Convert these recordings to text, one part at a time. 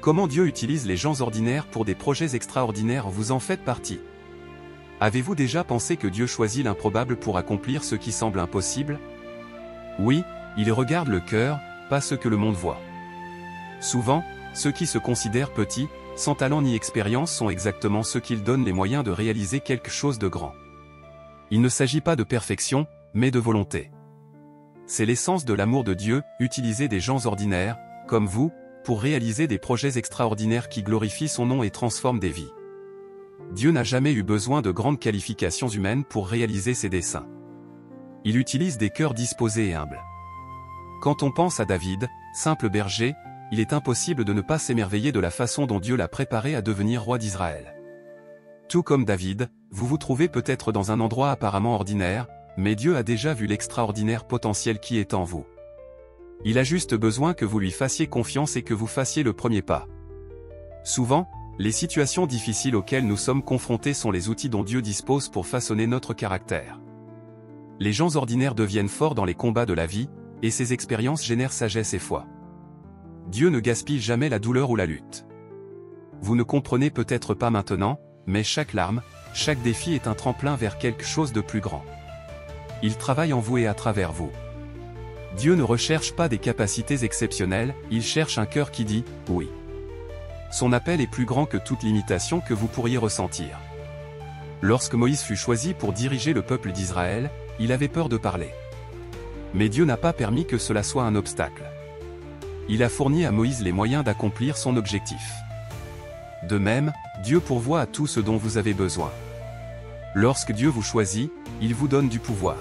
Comment Dieu utilise les gens ordinaires pour des projets extraordinaires? Vous en faites partie. Avez-vous déjà pensé que Dieu choisit l'improbable pour accomplir ce qui semble impossible? Oui, il regarde le cœur, pas ce que le monde voit. Souvent, ceux qui se considèrent petits, sans talent ni expérience sont exactement ceux qu'il donne les moyens de réaliser quelque chose de grand. Il ne s'agit pas de perfection, mais de volonté. C'est l'essence de l'amour de Dieu, utiliser des gens ordinaires, comme vous, pour réaliser des projets extraordinaires qui glorifient son nom et transforment des vies. Dieu n'a jamais eu besoin de grandes qualifications humaines pour réaliser ses desseins. Il utilise des cœurs disposés et humbles. Quand on pense à David, simple berger, il est impossible de ne pas s'émerveiller de la façon dont Dieu l'a préparé à devenir roi d'Israël. Tout comme David, vous vous trouvez peut-être dans un endroit apparemment ordinaire, mais Dieu a déjà vu l'extraordinaire potentiel qui est en vous. Il a juste besoin que vous lui fassiez confiance et que vous fassiez le premier pas. Souvent, les situations difficiles auxquelles nous sommes confrontés sont les outils dont Dieu dispose pour façonner notre caractère. Les gens ordinaires deviennent forts dans les combats de la vie, et ces expériences génèrent sagesse et foi. Dieu ne gaspille jamais la douleur ou la lutte. Vous ne comprenez peut-être pas maintenant, mais chaque larme, chaque défi est un tremplin vers quelque chose de plus grand. Il travaille en vous et à travers vous. Dieu ne recherche pas des capacités exceptionnelles, il cherche un cœur qui dit « oui ». Son appel est plus grand que toute limitation que vous pourriez ressentir. Lorsque Moïse fut choisi pour diriger le peuple d'Israël, il avait peur de parler. Mais Dieu n'a pas permis que cela soit un obstacle. Il a fourni à Moïse les moyens d'accomplir son objectif. De même, Dieu pourvoit à tout ce dont vous avez besoin. Lorsque Dieu vous choisit, il vous donne du pouvoir.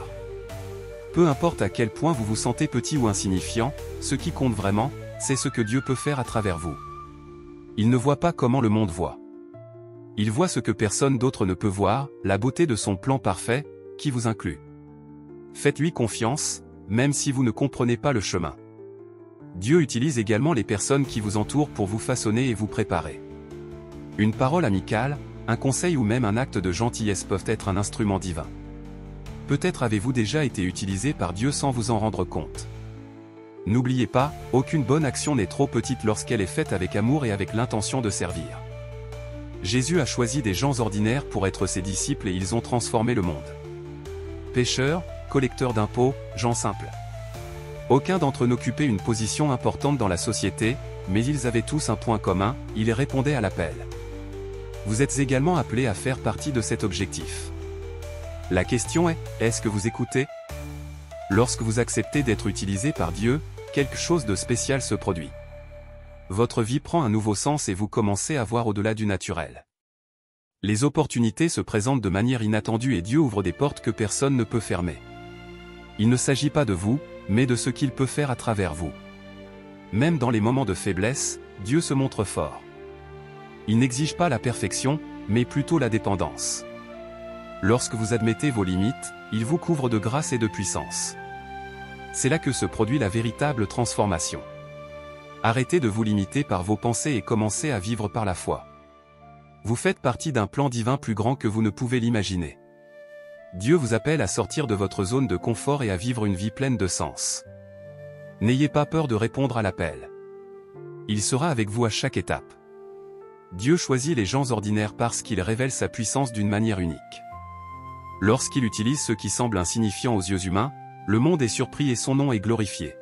Peu importe à quel point vous vous sentez petit ou insignifiant, ce qui compte vraiment, c'est ce que Dieu peut faire à travers vous. Il ne voit pas comment le monde voit. Il voit ce que personne d'autre ne peut voir, la beauté de son plan parfait, qui vous inclut. Faites-lui confiance, même si vous ne comprenez pas le chemin. Dieu utilise également les personnes qui vous entourent pour vous façonner et vous préparer. Une parole amicale, un conseil ou même un acte de gentillesse peuvent être un instrument divin. Peut-être avez-vous déjà été utilisé par Dieu sans vous en rendre compte. N'oubliez pas, aucune bonne action n'est trop petite lorsqu'elle est faite avec amour et avec l'intention de servir. Jésus a choisi des gens ordinaires pour être ses disciples et ils ont transformé le monde. Pêcheurs, collecteurs d'impôts, gens simples. Aucun d'entre eux n'occupait une position importante dans la société, mais ils avaient tous un point commun, ils répondaient à l'appel. Vous êtes également appelés à faire partie de cet objectif. La question est, est-ce que vous écoutez? Lorsque vous acceptez d'être utilisé par Dieu, quelque chose de spécial se produit. Votre vie prend un nouveau sens et vous commencez à voir au-delà du naturel. Les opportunités se présentent de manière inattendue et Dieu ouvre des portes que personne ne peut fermer. Il ne s'agit pas de vous, mais de ce qu'il peut faire à travers vous. Même dans les moments de faiblesse, Dieu se montre fort. Il n'exige pas la perfection, mais plutôt la dépendance. Lorsque vous admettez vos limites, il vous couvre de grâce et de puissance. C'est là que se produit la véritable transformation. Arrêtez de vous limiter par vos pensées et commencez à vivre par la foi. Vous faites partie d'un plan divin plus grand que vous ne pouvez l'imaginer. Dieu vous appelle à sortir de votre zone de confort et à vivre une vie pleine de sens. N'ayez pas peur de répondre à l'appel. Il sera avec vous à chaque étape. Dieu choisit les gens ordinaires parce qu'il révèle sa puissance d'une manière unique. Lorsqu'il utilise ceux qui semblent insignifiants aux yeux humains, le monde est surpris et son nom est glorifié.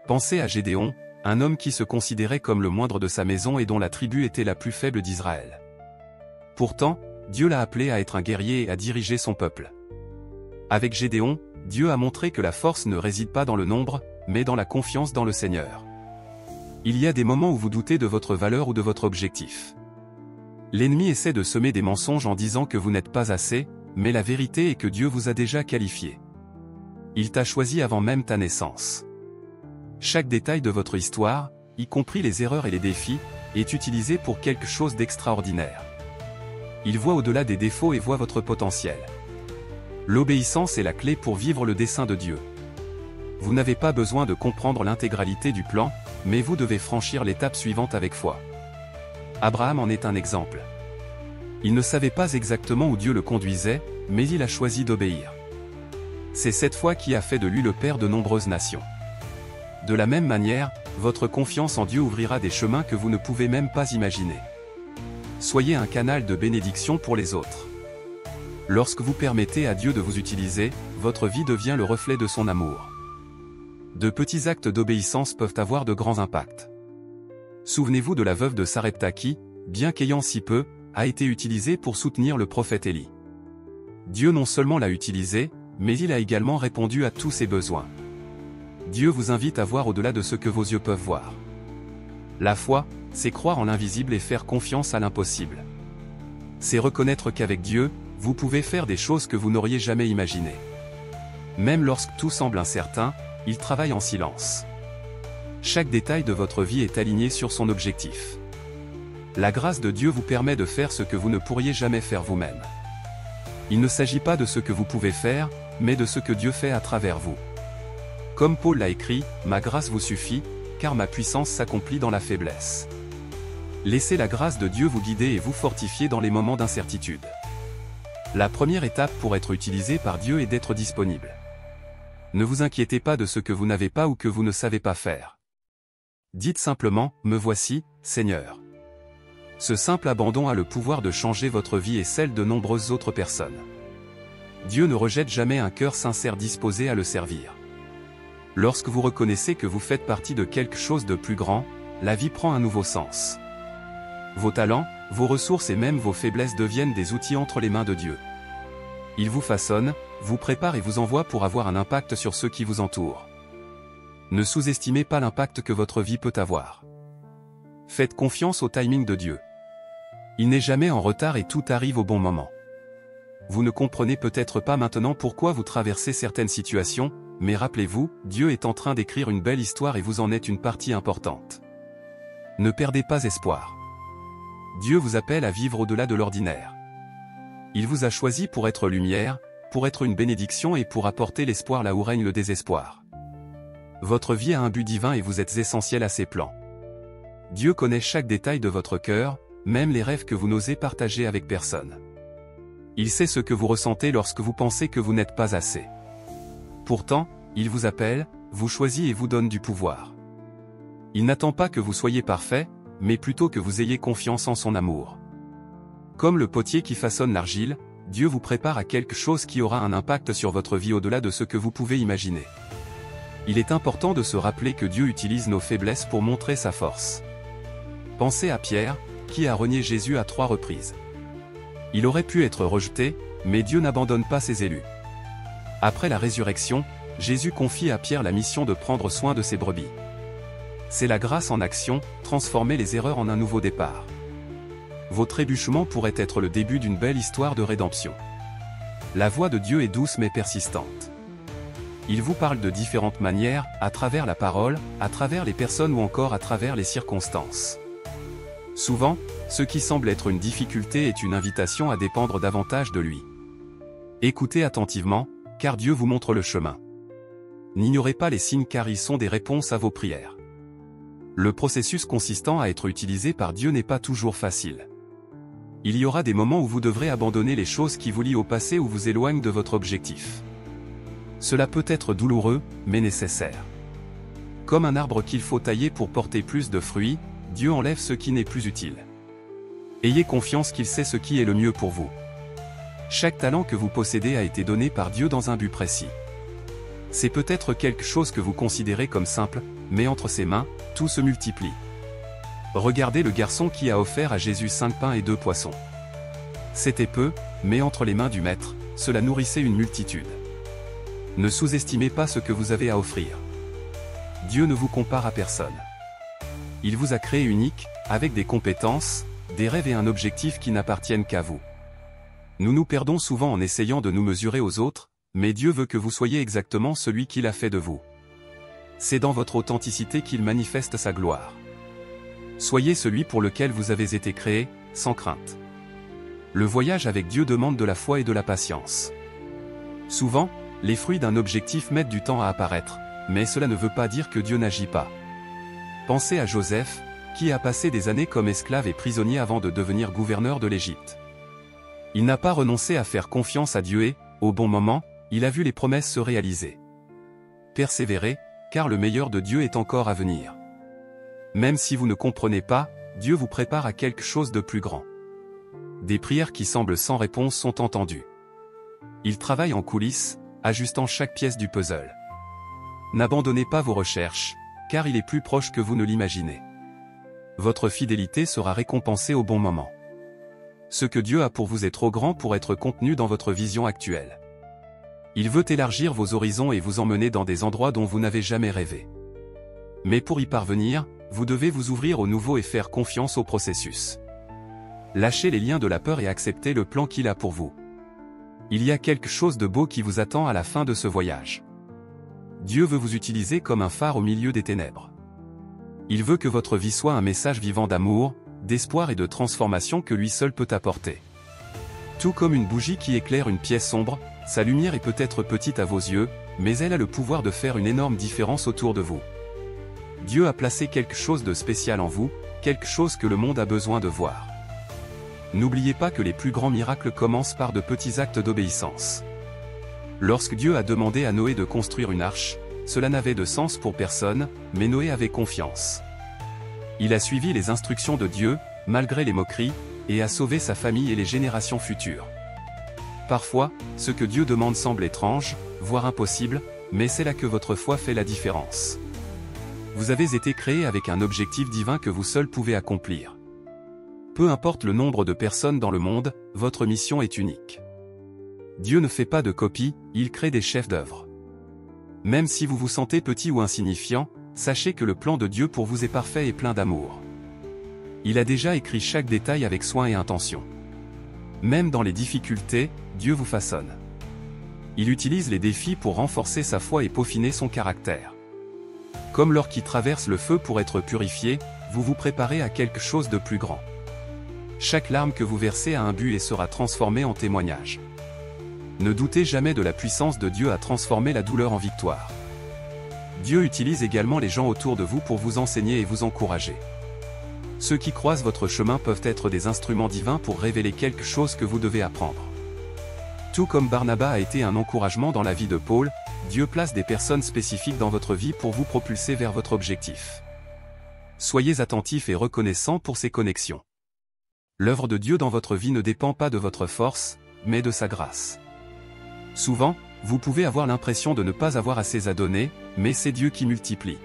Pensez à Gédéon, un homme qui se considérait comme le moindre de sa maison et dont la tribu était la plus faible d'Israël. Pourtant, Dieu l'a appelé à être un guerrier et à diriger son peuple. Avec Gédéon, Dieu a montré que la force ne réside pas dans le nombre, mais dans la confiance dans le Seigneur. Il y a des moments où vous doutez de votre valeur ou de votre objectif. L'ennemi essaie de semer des mensonges en disant que vous n'êtes pas assez, mais la vérité est que Dieu vous a déjà qualifié. Il t'a choisi avant même ta naissance. Chaque détail de votre histoire, y compris les erreurs et les défis, est utilisé pour quelque chose d'extraordinaire. Il voit au-delà des défauts et voit votre potentiel. L'obéissance est la clé pour vivre le dessein de Dieu. Vous n'avez pas besoin de comprendre l'intégralité du plan, mais vous devez franchir l'étape suivante avec foi. Abraham en est un exemple. Il ne savait pas exactement où Dieu le conduisait, mais il a choisi d'obéir. C'est cette foi qui a fait de lui le père de nombreuses nations. De la même manière, votre confiance en Dieu ouvrira des chemins que vous ne pouvez même pas imaginer. Soyez un canal de bénédiction pour les autres. Lorsque vous permettez à Dieu de vous utiliser, votre vie devient le reflet de son amour. De petits actes d'obéissance peuvent avoir de grands impacts. Souvenez-vous de la veuve de Sarepta qui, bien qu'ayant si peu, a été utilisée pour soutenir le prophète Élie. Dieu non seulement l'a utilisée, mais il a également répondu à tous ses besoins. Dieu vous invite à voir au-delà de ce que vos yeux peuvent voir. La foi, c'est croire en l'invisible et faire confiance à l'impossible. C'est reconnaître qu'avec Dieu, vous pouvez faire des choses que vous n'auriez jamais imaginées. Même lorsque tout semble incertain, il travaille en silence. Chaque détail de votre vie est aligné sur son objectif. La grâce de Dieu vous permet de faire ce que vous ne pourriez jamais faire vous-même. Il ne s'agit pas de ce que vous pouvez faire, mais de ce que Dieu fait à travers vous. Comme Paul l'a écrit, « Ma grâce vous suffit, car ma puissance s'accomplit dans la faiblesse. » Laissez la grâce de Dieu vous guider et vous fortifier dans les moments d'incertitude. La première étape pour être utilisé par Dieu est d'être disponible. Ne vous inquiétez pas de ce que vous n'avez pas ou que vous ne savez pas faire. Dites simplement, « Me voici, Seigneur. » Ce simple abandon a le pouvoir de changer votre vie et celle de nombreuses autres personnes. Dieu ne rejette jamais un cœur sincère disposé à le servir. Lorsque vous reconnaissez que vous faites partie de quelque chose de plus grand, la vie prend un nouveau sens. Vos talents, vos ressources et même vos faiblesses deviennent des outils entre les mains de Dieu. Il vous façonne, vous prépare et vous envoie pour avoir un impact sur ceux qui vous entourent. Ne sous-estimez pas l'impact que votre vie peut avoir. Faites confiance au timing de Dieu. Il n'est jamais en retard et tout arrive au bon moment. Vous ne comprenez peut-être pas maintenant pourquoi vous traversez certaines situations, mais rappelez-vous, Dieu est en train d'écrire une belle histoire et vous en êtes une partie importante. Ne perdez pas espoir. Dieu vous appelle à vivre au-delà de l'ordinaire. Il vous a choisi pour être lumière, pour être une bénédiction et pour apporter l'espoir là où règne le désespoir. Votre vie a un but divin et vous êtes essentiel à ses plans. Dieu connaît chaque détail de votre cœur, même les rêves que vous n'osez partager avec personne. Il sait ce que vous ressentez lorsque vous pensez que vous n'êtes pas assez. Pourtant, il vous appelle, vous choisit et vous donne du pouvoir. Il n'attend pas que vous soyez parfait, mais plutôt que vous ayez confiance en son amour. Comme le potier qui façonne l'argile, Dieu vous prépare à quelque chose qui aura un impact sur votre vie au-delà de ce que vous pouvez imaginer. Il est important de se rappeler que Dieu utilise nos faiblesses pour montrer sa force. Pensez à Pierre, qui a renié Jésus à 3 reprises. Il aurait pu être rejeté, mais Dieu n'abandonne pas ses élus. Après la résurrection, Jésus confie à Pierre la mission de prendre soin de ses brebis. C'est la grâce en action, transformer les erreurs en un nouveau départ. Vos trébuchements pourraient être le début d'une belle histoire de rédemption. La voix de Dieu est douce mais persistante. Il vous parle de différentes manières, à travers la parole, à travers les personnes ou encore à travers les circonstances. Souvent, ce qui semble être une difficulté est une invitation à dépendre davantage de lui. Écoutez attentivement, car Dieu vous montre le chemin. N'ignorez pas les signes car ils sont des réponses à vos prières. Le processus consistant à être utilisé par Dieu n'est pas toujours facile. Il y aura des moments où vous devrez abandonner les choses qui vous lient au passé ou vous éloignent de votre objectif. Cela peut être douloureux, mais nécessaire. Comme un arbre qu'il faut tailler pour porter plus de fruits, Dieu enlève ce qui n'est plus utile. Ayez confiance qu'il sait ce qui est le mieux pour vous. Chaque talent que vous possédez a été donné par Dieu dans un but précis. C'est peut-être quelque chose que vous considérez comme simple, mais entre ses mains, tout se multiplie. Regardez le garçon qui a offert à Jésus 5 pains et 2 poissons. C'était peu, mais entre les mains du Maître, cela nourrissait une multitude. Ne sous-estimez pas ce que vous avez à offrir. Dieu ne vous compare à personne. Il vous a créé unique, avec des compétences, des rêves et un objectif qui n'appartiennent qu'à vous. Nous nous perdons souvent en essayant de nous mesurer aux autres, mais Dieu veut que vous soyez exactement celui qu'il a fait de vous. C'est dans votre authenticité qu'il manifeste sa gloire. Soyez celui pour lequel vous avez été créé, sans crainte. Le voyage avec Dieu demande de la foi et de la patience. Souvent, les fruits d'un objectif mettent du temps à apparaître, mais cela ne veut pas dire que Dieu n'agit pas. Pensez à Joseph, qui a passé des années comme esclave et prisonnier avant de devenir gouverneur de l'Égypte. Il n'a pas renoncé à faire confiance à Dieu et, au bon moment, il a vu les promesses se réaliser. Persévérez, car le meilleur de Dieu est encore à venir. Même si vous ne comprenez pas, Dieu vous prépare à quelque chose de plus grand. Des prières qui semblent sans réponse sont entendues. Il travaille en coulisses, ajustant chaque pièce du puzzle. N'abandonnez pas vos recherches, car il est plus proche que vous ne l'imaginez. Votre fidélité sera récompensée au bon moment. Ce que Dieu a pour vous est trop grand pour être contenu dans votre vision actuelle. Il veut élargir vos horizons et vous emmener dans des endroits dont vous n'avez jamais rêvé. Mais pour y parvenir, vous devez vous ouvrir au nouveau et faire confiance au processus. Lâchez les liens de la peur et acceptez le plan qu'il a pour vous. Il y a quelque chose de beau qui vous attend à la fin de ce voyage. Dieu veut vous utiliser comme un phare au milieu des ténèbres. Il veut que votre vie soit un message vivant d'amour, d'espoir et de transformation que lui seul peut apporter. Tout comme une bougie qui éclaire une pièce sombre, sa lumière est peut-être petite à vos yeux, mais elle a le pouvoir de faire une énorme différence autour de vous. Dieu a placé quelque chose de spécial en vous, quelque chose que le monde a besoin de voir. N'oubliez pas que les plus grands miracles commencent par de petits actes d'obéissance. Lorsque Dieu a demandé à Noé de construire une arche, cela n'avait de sens pour personne, mais Noé avait confiance. Il a suivi les instructions de Dieu, malgré les moqueries, et a sauvé sa famille et les générations futures. Parfois, ce que Dieu demande semble étrange, voire impossible, mais c'est là que votre foi fait la différence. Vous avez été créé avec un objectif divin que vous seul pouvez accomplir. Peu importe le nombre de personnes dans le monde, votre mission est unique. Dieu ne fait pas de copies, il crée des chefs d'œuvre. Même si vous vous sentez petit ou insignifiant, sachez que le plan de Dieu pour vous est parfait et plein d'amour. Il a déjà écrit chaque détail avec soin et intention. Même dans les difficultés, Dieu vous façonne. Il utilise les défis pour renforcer sa foi et peaufiner son caractère. Comme l'or qui traverse le feu pour être purifié, vous vous préparez à quelque chose de plus grand. Chaque larme que vous versez a un but et sera transformée en témoignage. Ne doutez jamais de la puissance de Dieu à transformer la douleur en victoire. Dieu utilise également les gens autour de vous pour vous enseigner et vous encourager. Ceux qui croisent votre chemin peuvent être des instruments divins pour révéler quelque chose que vous devez apprendre. Tout comme Barnabas a été un encouragement dans la vie de Paul, Dieu place des personnes spécifiques dans votre vie pour vous propulser vers votre objectif. Soyez attentifs et reconnaissants pour ces connexions. L'œuvre de Dieu dans votre vie ne dépend pas de votre force, mais de sa grâce. Souvent, vous pouvez avoir l'impression de ne pas avoir assez à donner, mais c'est Dieu qui multiplie.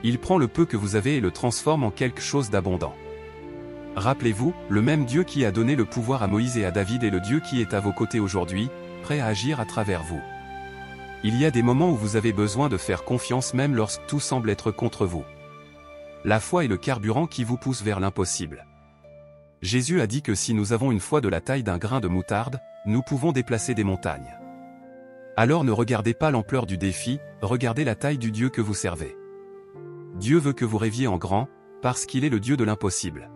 Il prend le peu que vous avez et le transforme en quelque chose d'abondant. Rappelez-vous, le même Dieu qui a donné le pouvoir à Moïse et à David est le Dieu qui est à vos côtés aujourd'hui, prêt à agir à travers vous. Il y a des moments où vous avez besoin de faire confiance même lorsque tout semble être contre vous. La foi est le carburant qui vous pousse vers l'impossible. Jésus a dit que si nous avons une foi de la taille d'un grain de moutarde, nous pouvons déplacer des montagnes. Alors ne regardez pas l'ampleur du défi, regardez la taille du Dieu que vous servez. Dieu veut que vous rêviez en grand, parce qu'il est le Dieu de l'impossible.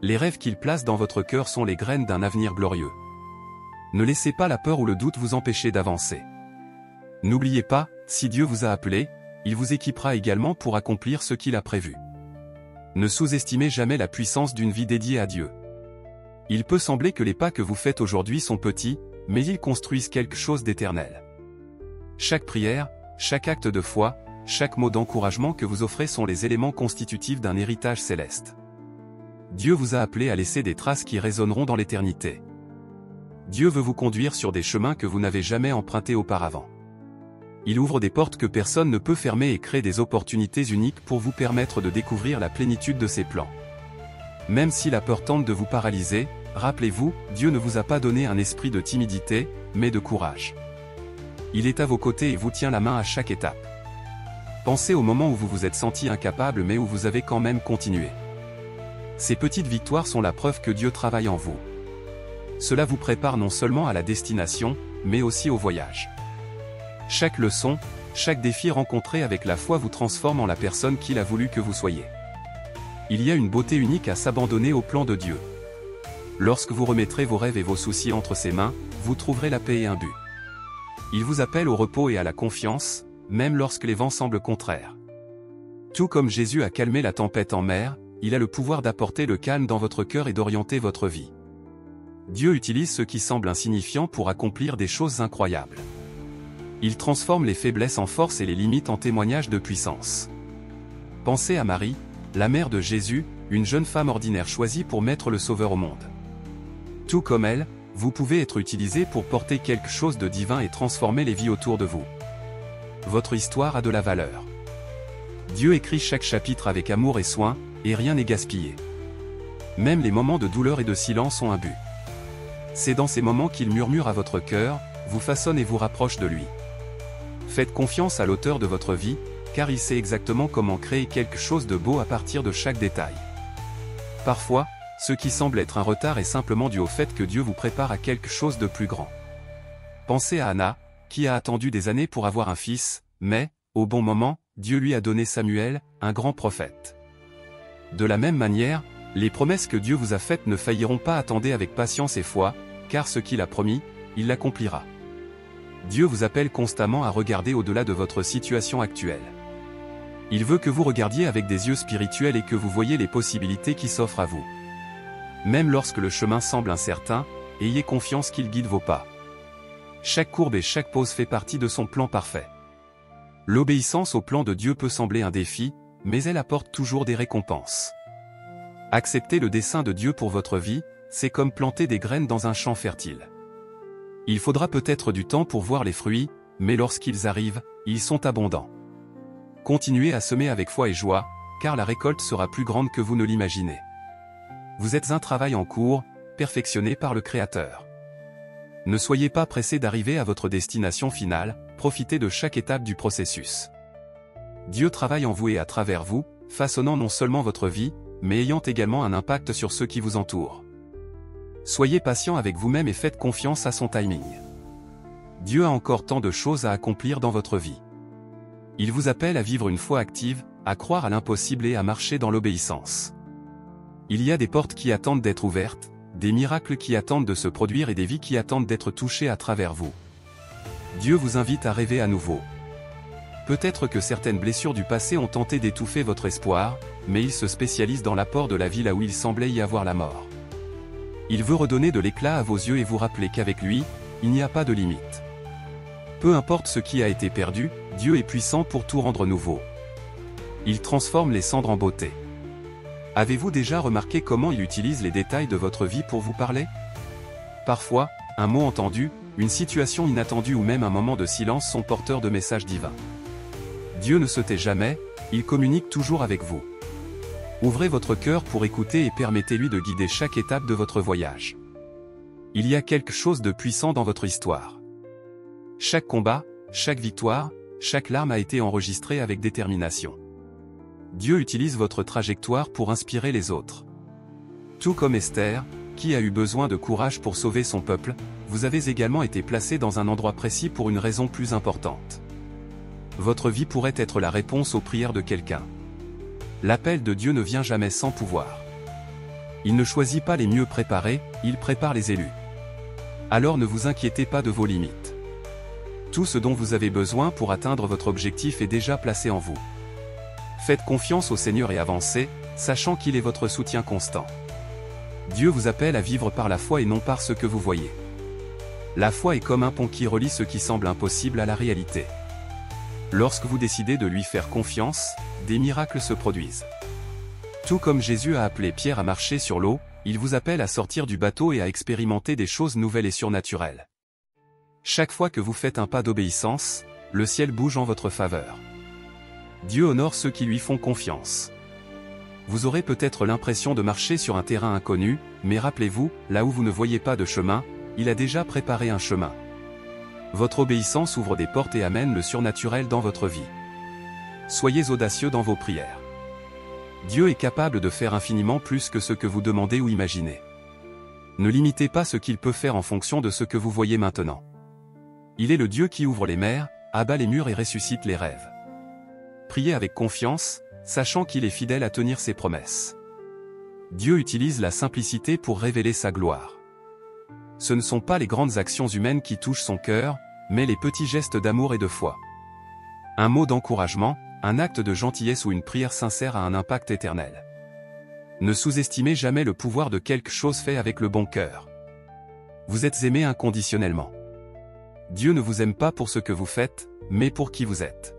Les rêves qu'il place dans votre cœur sont les graines d'un avenir glorieux. Ne laissez pas la peur ou le doute vous empêcher d'avancer. N'oubliez pas, si Dieu vous a appelé, il vous équipera également pour accomplir ce qu'il a prévu. Ne sous-estimez jamais la puissance d'une vie dédiée à Dieu. Il peut sembler que les pas que vous faites aujourd'hui sont petits, mais ils construisent quelque chose d'éternel. Chaque prière, chaque acte de foi, chaque mot d'encouragement que vous offrez sont les éléments constitutifs d'un héritage céleste. Dieu vous a appelé à laisser des traces qui résonneront dans l'éternité. Dieu veut vous conduire sur des chemins que vous n'avez jamais empruntés auparavant. Il ouvre des portes que personne ne peut fermer et crée des opportunités uniques pour vous permettre de découvrir la plénitude de ses plans. Même si la peur tente de vous paralyser, rappelez-vous, Dieu ne vous a pas donné un esprit de timidité, mais de courage. Il est à vos côtés et vous tient la main à chaque étape. Pensez au moment où vous vous êtes senti incapable mais où vous avez quand même continué. Ces petites victoires sont la preuve que Dieu travaille en vous. Cela vous prépare non seulement à la destination, mais aussi au voyage. Chaque leçon, chaque défi rencontré avec la foi vous transforme en la personne qu'il a voulu que vous soyez. Il y a une beauté unique à s'abandonner au plan de Dieu. Lorsque vous remettrez vos rêves et vos soucis entre ses mains, vous trouverez la paix et un but. Il vous appelle au repos et à la confiance, même lorsque les vents semblent contraires. Tout comme Jésus a calmé la tempête en mer, il a le pouvoir d'apporter le calme dans votre cœur et d'orienter votre vie. Dieu utilise ce qui semble insignifiant pour accomplir des choses incroyables. Il transforme les faiblesses en force et les limites en témoignages de puissance. Pensez à Marie, la mère de Jésus, une jeune femme ordinaire choisie pour mettre le Sauveur au monde. Tout comme elle, vous pouvez être utilisé pour porter quelque chose de divin et transformer les vies autour de vous. Votre histoire a de la valeur. Dieu écrit chaque chapitre avec amour et soin, et rien n'est gaspillé. Même les moments de douleur et de silence ont un but. C'est dans ces moments qu'il murmure à votre cœur, vous façonne et vous rapproche de lui. Faites confiance à l'auteur de votre vie, car il sait exactement comment créer quelque chose de beau à partir de chaque détail. Parfois, ce qui semble être un retard est simplement dû au fait que Dieu vous prépare à quelque chose de plus grand. Pensez à Anna, qui a attendu des années pour avoir un fils, mais, au bon moment, Dieu lui a donné Samuel, un grand prophète. De la même manière, les promesses que Dieu vous a faites ne failliront pas. Attendez avec patience et foi, car ce qu'il a promis, il l'accomplira. Dieu vous appelle constamment à regarder au-delà de votre situation actuelle. Il veut que vous regardiez avec des yeux spirituels et que vous voyiez les possibilités qui s'offrent à vous. Même lorsque le chemin semble incertain, ayez confiance qu'il guide vos pas. Chaque courbe et chaque pause fait partie de son plan parfait. L'obéissance au plan de Dieu peut sembler un défi, mais elle apporte toujours des récompenses. Accepter le dessein de Dieu pour votre vie, c'est comme planter des graines dans un champ fertile. Il faudra peut-être du temps pour voir les fruits, mais lorsqu'ils arrivent, ils sont abondants. Continuez à semer avec foi et joie, car la récolte sera plus grande que vous ne l'imaginez. Vous êtes un travail en cours, perfectionné par le Créateur. Ne soyez pas pressé d'arriver à votre destination finale, profitez de chaque étape du processus. Dieu travaille en vous et à travers vous, façonnant non seulement votre vie, mais ayant également un impact sur ceux qui vous entourent. Soyez patient avec vous-même et faites confiance à son timing. Dieu a encore tant de choses à accomplir dans votre vie. Il vous appelle à vivre une foi active, à croire à l'impossible et à marcher dans l'obéissance. Il y a des portes qui attendent d'être ouvertes, des miracles qui attendent de se produire et des vies qui attendent d'être touchées à travers vous. Dieu vous invite à rêver à nouveau. Peut-être que certaines blessures du passé ont tenté d'étouffer votre espoir, mais il se spécialise dans l'apport de la vie là où il semblait y avoir la mort. Il veut redonner de l'éclat à vos yeux et vous rappeler qu'avec lui, il n'y a pas de limite. Peu importe ce qui a été perdu, Dieu est puissant pour tout rendre nouveau. Il transforme les cendres en beauté. Avez-vous déjà remarqué comment il utilise les détails de votre vie pour vous parler? Parfois, un mot entendu, une situation inattendue ou même un moment de silence sont porteurs de messages divins. Dieu ne se tait jamais, il communique toujours avec vous. Ouvrez votre cœur pour écouter et permettez-lui de guider chaque étape de votre voyage. Il y a quelque chose de puissant dans votre histoire. Chaque combat, chaque victoire, chaque larme a été enregistrée avec détermination. Dieu utilise votre trajectoire pour inspirer les autres. Tout comme Esther, qui a eu besoin de courage pour sauver son peuple, vous avez également été placé dans un endroit précis pour une raison plus importante. Votre vie pourrait être la réponse aux prières de quelqu'un. L'appel de Dieu ne vient jamais sans pouvoir. Il ne choisit pas les mieux préparés, il prépare les élus. Alors ne vous inquiétez pas de vos limites. Tout ce dont vous avez besoin pour atteindre votre objectif est déjà placé en vous. Faites confiance au Seigneur et avancez, sachant qu'il est votre soutien constant. Dieu vous appelle à vivre par la foi et non par ce que vous voyez. La foi est comme un pont qui relie ce qui semble impossible à la réalité. Lorsque vous décidez de lui faire confiance, des miracles se produisent. Tout comme Jésus a appelé Pierre à marcher sur l'eau, il vous appelle à sortir du bateau et à expérimenter des choses nouvelles et surnaturelles. Chaque fois que vous faites un pas d'obéissance, le ciel bouge en votre faveur. Dieu honore ceux qui lui font confiance. Vous aurez peut-être l'impression de marcher sur un terrain inconnu, mais rappelez-vous, là où vous ne voyez pas de chemin, il a déjà préparé un chemin. Votre obéissance ouvre des portes et amène le surnaturel dans votre vie. Soyez audacieux dans vos prières. Dieu est capable de faire infiniment plus que ce que vous demandez ou imaginez. Ne limitez pas ce qu'il peut faire en fonction de ce que vous voyez maintenant. Il est le Dieu qui ouvre les mers, abat les murs et ressuscite les rêves. Priez avec confiance, sachant qu'il est fidèle à tenir ses promesses. Dieu utilise la simplicité pour révéler sa gloire. Ce ne sont pas les grandes actions humaines qui touchent son cœur, mais les petits gestes d'amour et de foi. Un mot d'encouragement, un acte de gentillesse ou une prière sincère a un impact éternel. Ne sous-estimez jamais le pouvoir de quelque chose fait avec le bon cœur. Vous êtes aimé inconditionnellement. Dieu ne vous aime pas pour ce que vous faites, mais pour qui vous êtes.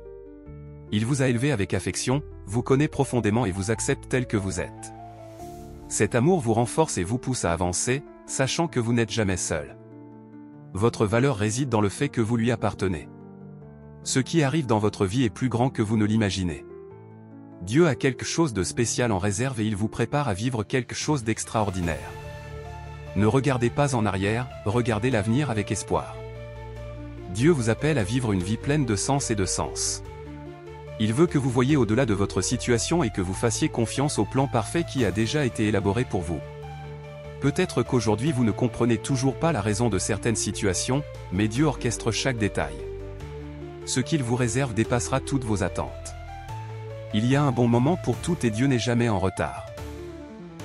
Il vous a élevé avec affection, vous connaît profondément et vous accepte tel que vous êtes. Cet amour vous renforce et vous pousse à avancer, sachant que vous n'êtes jamais seul. Votre valeur réside dans le fait que vous lui appartenez. Ce qui arrive dans votre vie est plus grand que vous ne l'imaginez. Dieu a quelque chose de spécial en réserve et il vous prépare à vivre quelque chose d'extraordinaire. Ne regardez pas en arrière, regardez l'avenir avec espoir. Dieu vous appelle à vivre une vie pleine de sens et de sens. Il veut que vous voyiez au-delà de votre situation et que vous fassiez confiance au plan parfait qui a déjà été élaboré pour vous. Peut-être qu'aujourd'hui vous ne comprenez toujours pas la raison de certaines situations, mais Dieu orchestre chaque détail. Ce qu'il vous réserve dépassera toutes vos attentes. Il y a un bon moment pour tout et Dieu n'est jamais en retard.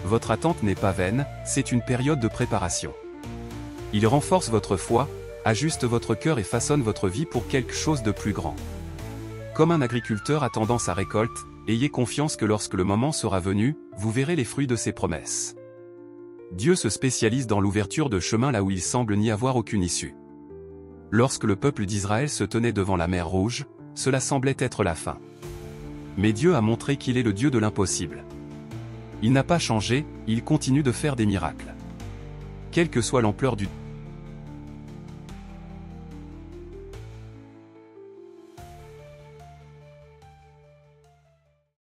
Votre attente n'est pas vaine, c'est une période de préparation. Il renforce votre foi, ajuste votre cœur et façonne votre vie pour quelque chose de plus grand. Comme un agriculteur attendant sa récolte, ayez confiance que lorsque le moment sera venu, vous verrez les fruits de ses promesses. Dieu se spécialise dans l'ouverture de chemins là où il semble n'y avoir aucune issue. Lorsque le peuple d'Israël se tenait devant la mer Rouge, cela semblait être la fin. Mais Dieu a montré qu'il est le Dieu de l'impossible. Il n'a pas changé, il continue de faire des miracles. Quelle que soit l'ampleur du